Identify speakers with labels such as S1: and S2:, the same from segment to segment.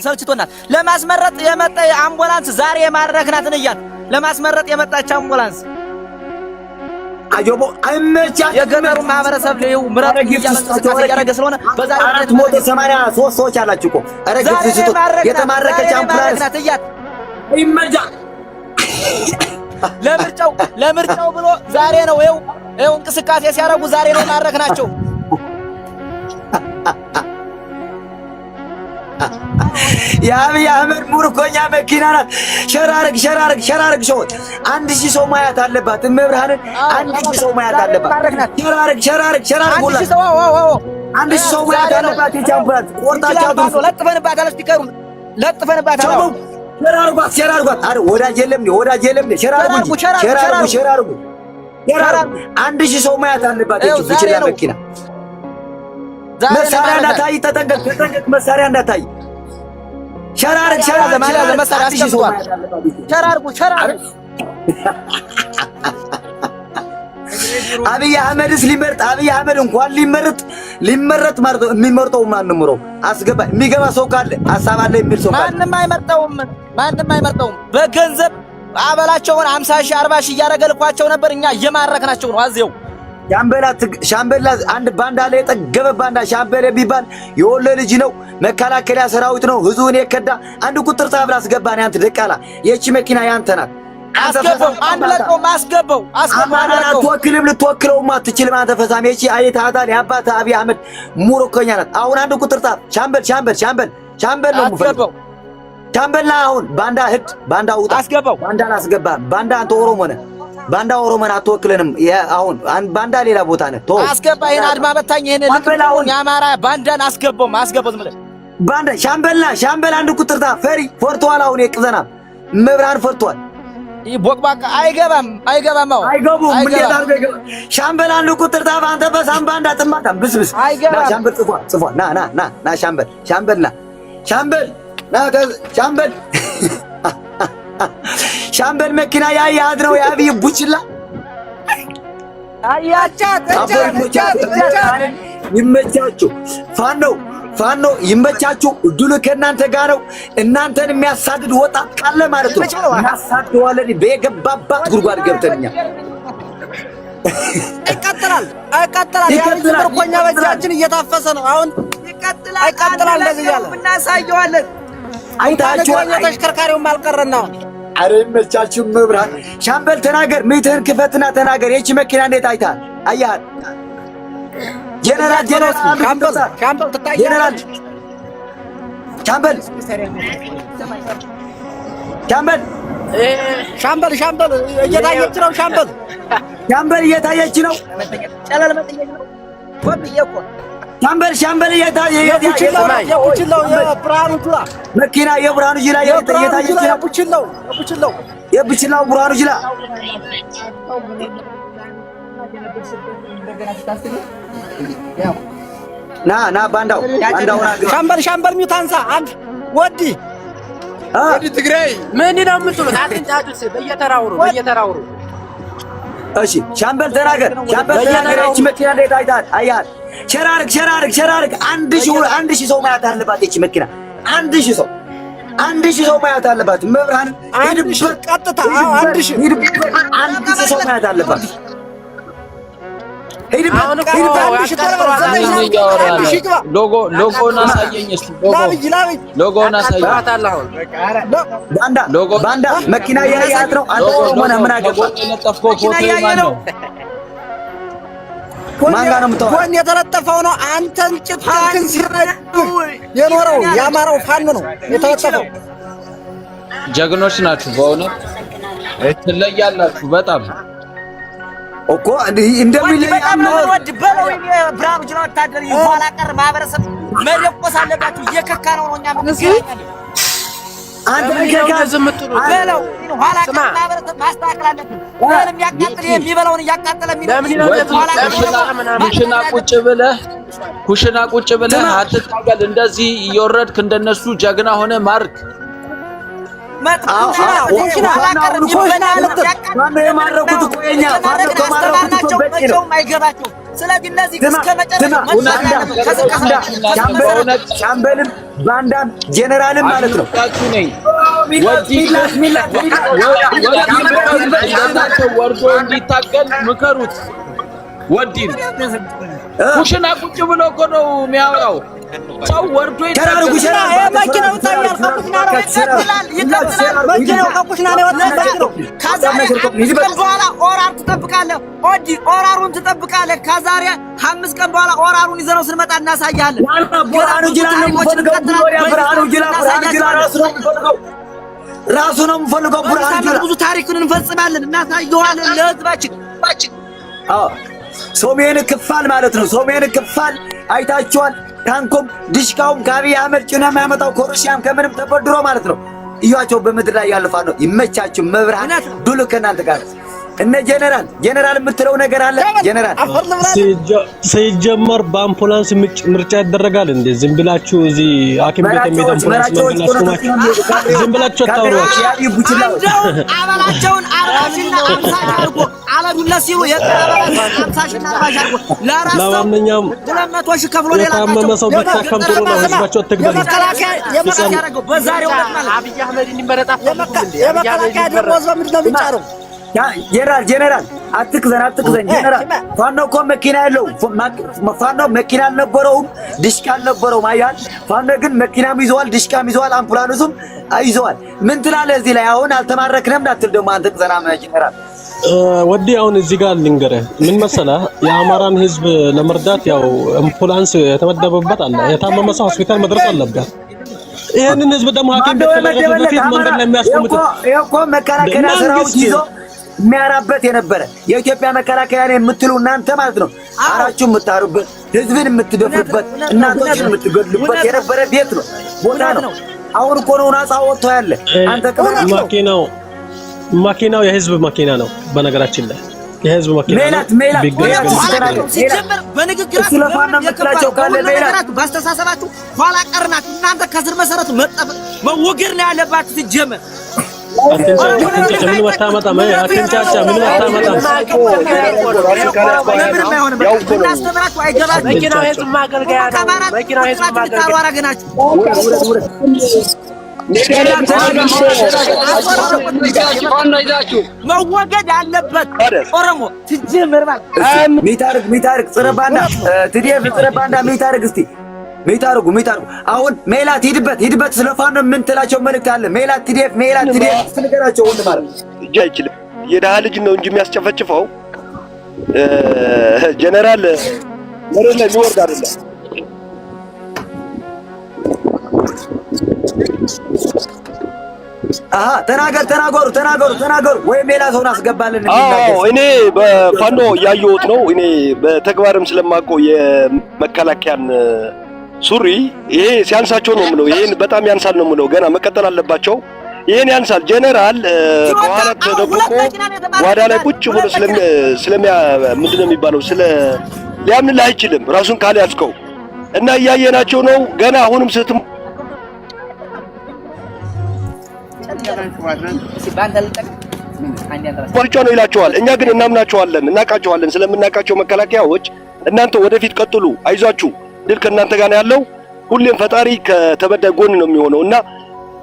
S1: ሰልችቶናል። ለማስመረጥ የመጣ አምቡላንስ ዛሬ ማረክናትን እያት ለማስመረጥ የመጣች አምቡላንስ
S2: አጆቦ አይመቻ
S1: የገጠሩ ማህበረሰብ ለዩ ምራቅ እያደረገ ስለሆነ በዛ
S2: 483 ሰዎች አላችሁ እኮ አረጋግጥ ስጡ የተማረከች አምቡላንስ
S1: እያት
S2: አይመቻ
S1: ለምርጫው ብሎ ዛሬ ነው ይኸው እንቅስቃሴ ሲያደርጉ ዛሬ ነው ማረክናቸው።
S2: የአብይ አህመድ ሙርኮኛ መኪና ናት። ሸራርግ ሾው 1000 ሰው ማያት አለባት። መብርሃንን 1000 ሰው ማያት አለባት። ሸራርግ 1000 ሰው ማያት አለባት። የቻምፕራት ቆርጣቻቱ
S1: ለጥፈንባታል። ስፒከሩን ለጥፈንባታል።
S2: ሸራርጓት አረ ወዳጅ የለም ሸራርጉ 1000 ሰው ማያት አለባት። እቺ መኪና መሳሪያ እንዳታይ ተጠንቀቅ መሳሪያ እንዳታይ ሸራርግ
S1: ለማለት መሳሪያ አስቀምጧል። ሸራርጉ
S2: አብይ አህመድስ አብይ አህመድ እንኳን ሊመረጥ ማለት የሚመርጠው ማንም ነው አስገባ የሚገባ ሰው ካለ ሐሳብ አለ የሚል ሰው ካለ
S1: ማንም አይመርጠውም። በገንዘብ አበላቸውን 50 ሺህ 40 ሺህ እያረገልኳቸው ነበር። እኛ እየማረክናቸው ነው። አዜው ሻምበላ አንድ ባንዳ ላይ የጠገበ ባንዳ ሻምበል የሚባል የወሎ ልጅ ነው። መከላከያ ሰራዊት ነው። ህዝቡን የከዳ አንድ ቁጥር ታብላ አስገባን። ያንተ ደቃላ የቺ መኪና ያንተ ናት። አስገባው አንድ ለቀው ማስገባው ልትወክለው ማትችል አንተ ፈሳም የቺ አይታታል ያባታ አብይ አህመድ ሙሮኮኛ ናት። አሁን አንድ ቁጥር ታብ ሻምበል ነው ሙፈው ሻምበልና አሁን ባንዳ ውጣ አስገባው ባንዳን አስገባ ባንዳ አንተ ኦሮሞ ነህ። ባንዳ ኦሮሞን አትወክለንም። አሁን ባንዳ ሌላ ቦታ ነህ። ቶ አስገባ ይሄን አድማ በታኝ ይሄን ልክውን ያማራ ባንዳን አስገባው ዝም ብለህ ባንዳ ሻምበል አንድ ቁጥር ታ ፈሪ ፎርቷል። አሁን የቅዘና መብራን ፎርቷል። ቦቅባቃ አይገቡም። እንዴት አድርገው ሻምበል አንድ ቁጥር ታ አንተ በሳም ባንዳ ጥማታም ብስብስ ሻምበል ጽፏል። ና ሻምበል ሻምበል መኪና ያያድ ነው የአብይ ቡችላ ይመቻችሁ። ፋኖ ይመቻችሁ። ድሉ ከእናንተ ጋር ነው። እናንተን የሚያሳድድ ወጣት ካለ ማለት ነው እናሳድዋለን። በየገባባት ጉድጓድ ገብተንኛ ይቀጥላል። የምርኮኛ በእጃችን እየታፈሰ ነው። አሁን ይቀጥላል። እንደዚህ ያለ እናሳየዋለን። አይታችኋል። ተሽከርካሪው ማልቀረና አረ ይመቻችሁ። መብራት ሻምበል ተናገር። ምትህን ክፈትና ተናገር። የቺ መኪና እንዴት አይታል? አያት ጀነራል ሻምበል እየታየች ነው። ሻምበል እየታየች ነው። ጨለል መጥየቅ ነው። ወብየቆ ሻምበል እየታየች ነው። የብርሃኑ ጁላ መኪና የብርሃኑ ጁላ እየታየች ነው። የቡችላው ብርሃኑ ጁላ ና ባንዳው ሻምበል ሚታንሳ አንድ ወዲ ትግራይ ምን ነው የምትሉት? አትንጫጩት። በየተራውሩ እሺ ሻምበል ተናገር። እቺ መኪና እንዴት አይታል? አያት ሸራርግ 1000 ሰው ማያት አለባት። እቺ መኪና 1000 ሰው ማያት አለባት። መብራን ሄድበት ቀጥታ 1000 ሰው ማያት አለባት።
S3: ሎጎውን አሳየኝ እስኪ። ሎጎውን አሳየኝ።
S2: ባንዳ መኪና ያያት ነው። አንተ ኦሮሞ ነህ ምን አገባህ? ማን ጋር ነው የምታወራው? ጎን የተለጠፈው ነው። አንተን ጭፍን ሲረዱ የኖረው ያማራው ፋኖ ነው የተለጠፈው።
S3: ጀግኖች ናችሁ በእውነት ትለያላችሁ በጣም
S2: እኮ እንደሚለይ
S1: ወድ በለው ብራም ጅራ ወታደር ይኋላ ቀር ማህበረሰብ መደቆስ አለባችሁ። እየከካ ነው እኛ ምን አንተ ከካ ዝምጥሩ በለው ኋላ ቀር ማህበረሰብ ማስተካከል አለብን። ምንም ያቃጥል የሚበላውን ያቃጥለ
S3: ኩሽና ቁጭ ብለህ አትታገል። እንደዚህ እየወረድክ እንደነሱ ጀግና ሆነ ማርክ
S1: ስለዚህ እነዚህ እስከ መጨረሻው
S2: ሻምበልም ባንዳም ጄኔራልም ማለት ነው።
S3: ወርዶ እንዲታገል ምከሩት። ወዲን ኩሽና ቁጭ ብሎ እኮ ነው የሚያወራው። ሰው ወርዶ
S1: ይታገል። መኪናው ታያል። መኪናው ከኩሽና ነው የወጣው። ከዛሬ በኋላ ኦራር ትጠብቃለህ። ኦዲ ኦራሩን ትጠብቃለህ። ከዛሬ 5 ቀን በኋላ ኦራሩን ይዘነው ስንመጣ እናሳያለን።
S2: ብርሃኑ ጁላ ነው የምፈልገው። ብርሃኑ ጁላ ራሱ ነው የምፈልገው። ብርሃኑ ጁላ
S1: ብዙ ታሪክን እንፈጽማለን፣ እናሳየዋለን ለህዝባችን።
S2: ሰሜን ክፋል ማለት ነው። ሰሜን ክፋል አይታችኋል። ታንኩም ድሽቃውም ከአብይ አህመድ ጭኖ የሚያመጣው ከሩሲያም ከምንም ተበድሮ ማለት ነው። እያቸው በምድር ላይ ያልፋል ነው። ይመቻችሁ። መብርሃን ዱሉ ከእናንተ ጋር። እነ ጀነራል የምትለው ነገር አለ። ጀነራል
S4: ሲጀመር በአምቡላንስ ምርጫ ይደረጋል እንዴ? ዝም ብላችሁ እዚህ ሐኪም ቤት የሚሄድ አምቡላንስ ዝም ብላችሁ ታወራችሁ።
S1: አባላቸውን 40ና 50 አድርጎ አለዱላ ሲሉ የቀረበ 50ና 40 አድርጎ
S4: ለማንኛውም
S1: 200 ሺህ ከፍሎ ሌላ
S4: የታመመ ሰው ብታከም ጥሩ ነው። ህዝባቸው አትግደሉ።
S1: የመከላከያ ያደረገው በዛሬው ዕለት ማለት
S3: አብይ አህመድ እንዲመረጣ
S1: የመከላከያ ደሞዝ በምንድን ነው የሚጫረው?
S2: ጀነራል አትክዘን። ጀነራል ፋኖ እኮ መኪና የለውም። ፋኖ መኪና አልነበረውም፣ ድሽቃ አልነበረውም። አያል ፋኖ ግን መኪናም ይዘዋል፣ ድሽቃም ይዘዋል፣ አምቡላንሱም ይዘዋል። ምን ትላለህ እዚህ ላይ? አሁን አልተማረክንም እንዳትል ደግሞ አንተ ቅዘና ጀነራል
S4: ወዲ አሁን እዚህ ጋር ልንገርህ ምን መሰለህ፣ የአማራን ህዝብ ለመርዳት ያው አምቡላንስ የተመደበበት አለ። የታመመ ሰው ሆስፒታል መድረስ አለበት። ይሄንን ህዝብ ደግሞ ሐኪም ቤት ከመድረሱ በፊት መንገድ ላይ የሚያስቀምጡት
S2: እኮ መከላከያ ሰራዊት ይዞ የሚያራበት የነበረ የኢትዮጵያ መከላከያ ነው የምትሉ እናንተ ማለት ነው። አራችሁ የምታሩበት ህዝብን የምትደፍሩበት እናቶችን የምትገድሉበት የነበረ ቤት ነው፣ ቦታ ነው። አሁን እኮ ነው ነፃ ወጥቶ ያለ። አንተ
S4: መኪናው የህዝብ መኪና ነው። በነገራችን ላይ የህዝብ መኪና
S1: ነው። ሲጀመር በንግግር ስለፋናቸው ካለ ሌላት ባስተሳሰባችሁ ኋላ ቀርናችሁ እናንተ ከስር መሰረቱ መወገድ ነው ያለባችሁ። ሲጀመር
S4: ምን ወጣ ምን
S1: እናስተምራችሁ አይገባችሁም። መኪናው የህዝብ ማገልገያ ነው። መኪናው የህዝብ ማገልገያ መወገድ አለበት። ኦሮሞ ሲጀመር ማለት
S2: ሚታርግ ጽረባንዳ ትዲፍ ጽረባንዳ ሚታርግ እስቲ ሚታርጉ አሁን ሜላት ሂድበት ስለፋኖ ምን ትላቸው መልእክት አለ? ሜላት ትዲፍ ስለገራቸው ወንድ ማለት
S5: እጅ አይችልም። የደሃ ልጅ ነው እንጂ የሚያስጨፈጭፈው ጀነራል መሬት ላይ የሚወርድ አይደለም።
S2: ተናገሩ ወይ ሌላ ሰውን አስገባልን።
S5: እኔ በፋኖ ያየሁት ነው። እኔ በተግባርም ስለማውቀው የመከላከያን ሱሪ ይሄ ሲያንሳቸው ነው የምለው። ይሄን በጣም ያንሳል ነው የምለው። ገና መቀጠል አለባቸው። ይሄን ያንሳል። ጀነራል ከኋላ ተደብቆ ጓዳ ላይ ቁጭ ብሎ ምንድን ነው የሚባለው ሊያምንልህ አይችልም ራሱን ካልያዝከው እና እያየናቸው ነው። ገና አሁንም ቆርጫ ነው ይላቸዋል። እኛ ግን እናምናቸዋለን፣ እናቃቸዋለን። ስለምናቃቸው መከላከያዎች እናንተ ወደፊት ቀጥሉ፣ አይዟችሁ፣ ድል ከእናንተ ጋር ነው ያለው። ሁሌም ፈጣሪ ከተበዳይ ጎን ነው የሚሆነው እና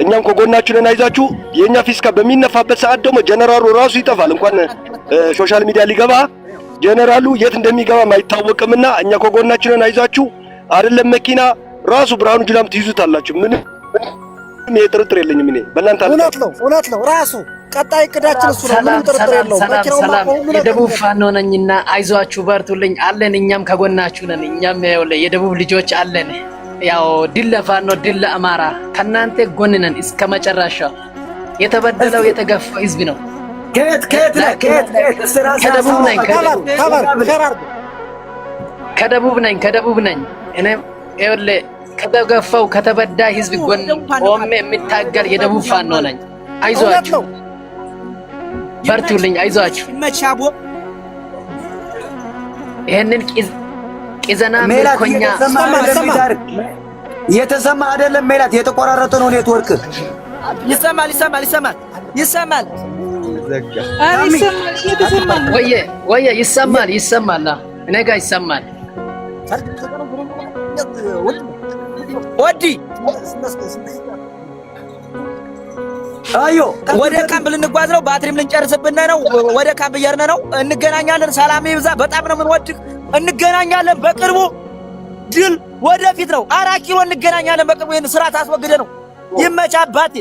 S5: እኛም ከጎናችሁ ነን፣ አይዟችሁ። የኛ ፊስካ በሚነፋበት ሰዓት ደግሞ ጀነራሉ ራሱ ይጠፋል። እንኳን ሶሻል ሚዲያ ሊገባ ጀነራሉ የት እንደሚገባ አይታወቅምና እኛ ከጎናችሁ ነን፣ አይዟችሁ። አይደለም መኪና ራሱ ብርሃኑ ጁላም ትይዙታላችሁ። ምን ጥርጥር የለኝም። እኔ በእናንተ
S1: እውነት ነው ራሱ ቀጣይ እቅዳችን እሱ ነው። ምንም ጥርጥር የለውም።
S6: ሰላም የደቡብ ፋኖ ነኝና አይዟችሁ በርቱልኝ አለን። እኛም ከጎናችሁ ነን። እኛም የደቡብ ልጆች አለን። ያው ድል ለፋኖ ድል ለአማራ ከናንተ ጎን ነን እስከ መጨረሻው። የተበደለው የተገፋ ህዝብ ነው። ከደቡብ ነኝ እኔም ይኸውልህ ከተገፋው ከተበዳይ ህዝብ ጎን ቆሜ የሚታገል የደቡብ ፋኖ ነኝ። አይዟችሁ በርቱልኝ፣ አይዟችሁ። ይሄንን ቂዘና ምርኮኛ
S2: እየተሰማ አይደለም ሜላት፣ የተቆራረጠ ነው ኔትወርክ።
S1: ይሰማል።
S6: ወየ ይሰማል። እኔ ጋር ይሰማል።
S1: ወዲ
S2: አዮ
S1: ወደ ካምፕ ልንጓዝ ነው። ባትሪም ልንጨርስብን ነው። ወደ ካምፕ እየሄድን ነው። እንገናኛለን። ሰላም ይብዛ። በጣም ነው የምንወድህ። እንገናኛለን በቅርቡ። ድል ወደፊት ነው። 4 ኪሎ እንገናኛለን በቅርቡ። ይሄን ስራ ታስወግደ ነው። ይመቻ አባቴ።